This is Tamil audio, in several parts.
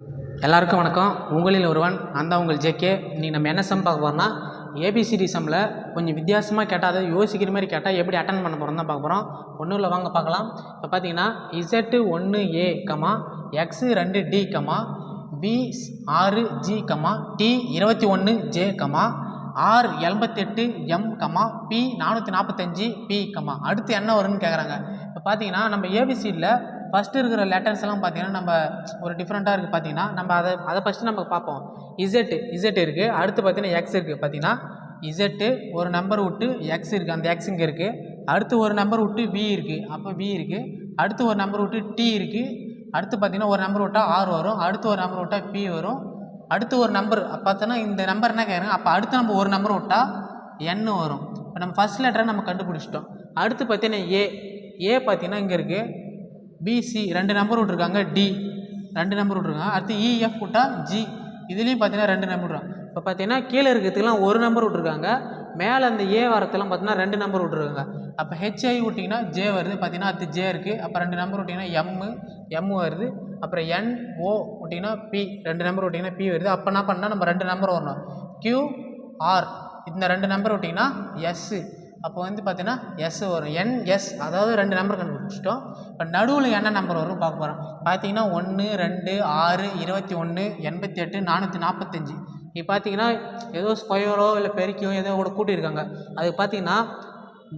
எல்லாருக்கும் வணக்கம். உங்களில் ஒருவன் அந்த உங்கள் ஜேகே. இன்னைக்கு நம்ம என்ன சம் பார்க்க போகிறோம்னா ஏபிசிடி சம்மில் கொஞ்சம் வித்தியாசமாக கேட்டால் அதை யோசிக்கிற மாதிரி கேட்டால் எப்படி அட்டன் பண்ண போகிறோம் தான் பார்க்க போகிறோம். ஒன்றும் இல்லை, வாங்க பார்க்கலாம். இப்போ பார்த்தீங்கன்னா Z1A, X 2D, B 6G, T 21J, R 78M, P 445P. அடுத்து என்ன வரும்னு கேட்குறாங்க. இப்போ பார்த்தீங்கன்னா நம்ம ஏபிசிடியில் ஃபஸ்ட்டு இருக்கிற லெட்டர்ஸ் எல்லாம் பார்த்தீங்கன்னா நம்ம ஒரு டிஃப்ரெண்ட்டாக இருக்குது. பார்த்தீங்கன்னா நம்ம அதை ஃபஸ்ட்டு நம்ம பார்ப்போம். இசட் இருக்குது, அடுத்து பார்த்தீங்கன்னா எக்ஸ் இருக்குது. பார்த்தீங்கன்னா இசட்டு ஒரு நம்பர் விட்டு எக்ஸ் இருக்குது, அந்த எக்ஸ் இங்கே இருக்குது. அடுத்து ஒரு நம்பர் விட்டு வி இருக்குது, அப்போ வி இருக்குது. அடுத்து ஒரு நம்பர் விட்டு டி இருக்குது. அடுத்து பார்த்தீங்கன்னா ஒரு நம்பர் விட்டால் ஆர் வரும். அடுத்து ஒரு நம்பர் விட்டால் பி வரும். அடுத்து ஒரு நம்பர் பார்த்தோன்னா இந்த நம்பர் என்ன கேட்குறாங்க. அப்போ அடுத்து நம்ம ஒரு நம்பர் விட்டால் என் வரும். இப்போ நம்ம ஃபஸ்ட் லெட்டரை நம்ம கண்டுபிடிச்சிட்டோம். அடுத்து பார்த்தீங்கன்னா ஏ பார்த்தீங்கன்னா இங்கே இருக்குது. பிசி 2 நம்பர் விட்ருக்காங்க. டி 2 நம்பர் விட்ருக்காங்க. அடுத்து இஎஃப் விட்டால் ஜி, இதுலேயும் பார்த்தீங்கன்னா 2 நம்பர் விட்ருக்காங்க. இப்போ பார்த்தீங்கன்னா கீழே இருக்கிறதுக்கெலாம் ஒரு நம்பர் விட்ருக்காங்க. மேலே அந்த ஏ வரத்துலாம் பார்த்தீங்கன்னா 2 நம்பர் விட்ருக்காங்க. அப்போ ஹெச்ஐ விட்டிங்கன்னா ஜே வருது. பார்த்தீங்கன்னா அது ஜே இருக்குது. அப்போ 2 நம்பர் விட்டிங்கன்னா எம் வருது. அப்புறம் என்ஓ விட்டிங்கன்னா பி, 2 நம்பர் விட்டிங்கன்னா பி வருது. அப்போ என்ன பண்ணால் நம்ம 2 நம்பர் வரணும். கியூஆர் இந்த 2 நம்பர் விட்டிங்கன்னா எஸ்ஸு, அப்போ வந்து பார்த்தீங்கன்னா எஸ் வரும். என்எஸ், அதாவது 2 நம்பர் கண்டுபிடிச்சிட்டோம். இப்போ நடுவில் என்ன நம்பர் வரும் பார்க்க போகிறோம். பார்த்தீங்கன்னா 1 2 6 21 88 445. இப்போ பார்த்தீங்கன்னா ஏதோ ஸ்கொயரோ இல்லை பெருக்கியோ ஏதோ கூட கூட்டியிருக்காங்க. அதுக்கு பார்த்தீங்கன்னா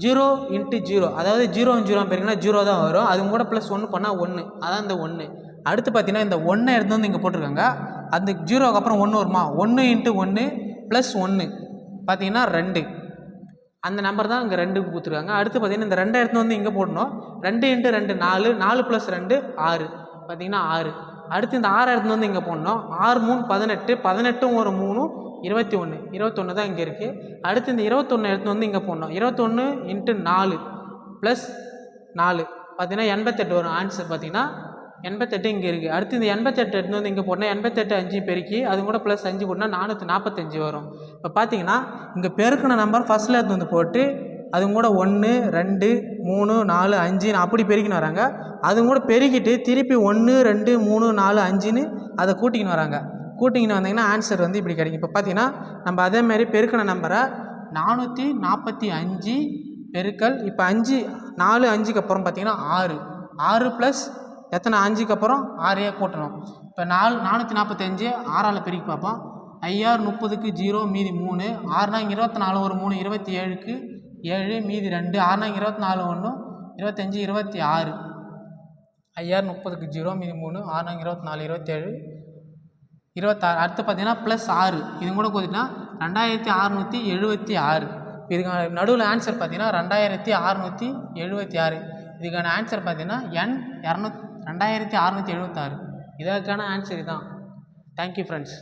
0 × 0, அதாவது 0 0 பெருக்கினா 0 தான் வரும். அது கூட +1 பண்ணால் 1, அதான் இந்த 1. அடுத்து பார்த்தீங்கன்னா இந்த 1 எடுத்து வந்து இங்கே போட்டிருக்காங்க. அந்த 0க்கு அப்புறம் 1 வருமா, 1 × 1 +1 பார்த்தீங்கன்னா 2, அந்த நம்பர் தான் இங்கே 2 கொடுத்துருக்காங்க. அடுத்து பார்த்தீங்கன்னா இந்த 2 எடுத்து வந்து இங்கே போடணும். 2 × 2 4, 4 + 2 6, பார்த்தீங்கன்னா 6. அடுத்து இந்த 6 எடுத்து வந்து இங்கே போடணும். 6 3 18, 18 ஒரு 3 21 தான் இங்கே இருக்குது. அடுத்து இந்த 21 எடுத்து வந்து இங்கே போடணும். 21 × 4 + 4 பார்த்தீங்கன்னா 88 வரும். ஆன்சர் பார்த்தீங்கன்னா 88 இங்கே இருக்குது. அடுத்து இந்த 88 எடுத்து வந்து இங்கே போடணும். 88 5 பெருக்கி அது கூட +5 போட்டோம்னா 445 வரும். இப்போ பார்த்தீங்கன்னா இங்கே பெருக்கின நம்பர் ஃபஸ்ட்டில் எடுத்து வந்து போட்டு அது கூட 1 2 3 4 5 அப்படி பெருக்கின்னு வராங்க. அது கூட பெருக்கிட்டு திருப்பி 1 2 3 4 5ன்னு அதை கூட்டிக்கின்னு வராங்க. கூட்டிக்கின்னு வந்தீங்கன்னா ஆன்சர் வந்து இப்படி கிடைக்கும். இப்போ பார்த்தீங்கன்னா நம்ம அதேமாதிரி பெருக்கின நம்பரை 445 பெருக்கல் இப்போ 5 4 5க்கு அப்புறம் பார்த்தீங்கன்னா 6 + எத்தனை 5க்கு அப்புறம் 6 கூட்டணும். இப்போ 445 6ஆல் பெருக்கி பார்ப்போம். 5 30க்கு 0 மீதி 3, 6 24 ஒரு 3 27க்கு 7 மீதி 2, 6 24 1 25 26, 5 30க்கு 0 மீதி 3, 6 24 27 26. அடுத்து பார்த்தீங்கன்னா +6, இது கூட கூட்டினா 2676. இதுக்கான நடுவில் ஆன்சர் பார்த்தீங்கன்னா 2676. இதுக்கான ஆன்சர் பார்த்தீங்கன்னா N 2676. இதற்கான ஆன்சர் இதுதான். Thank you friends.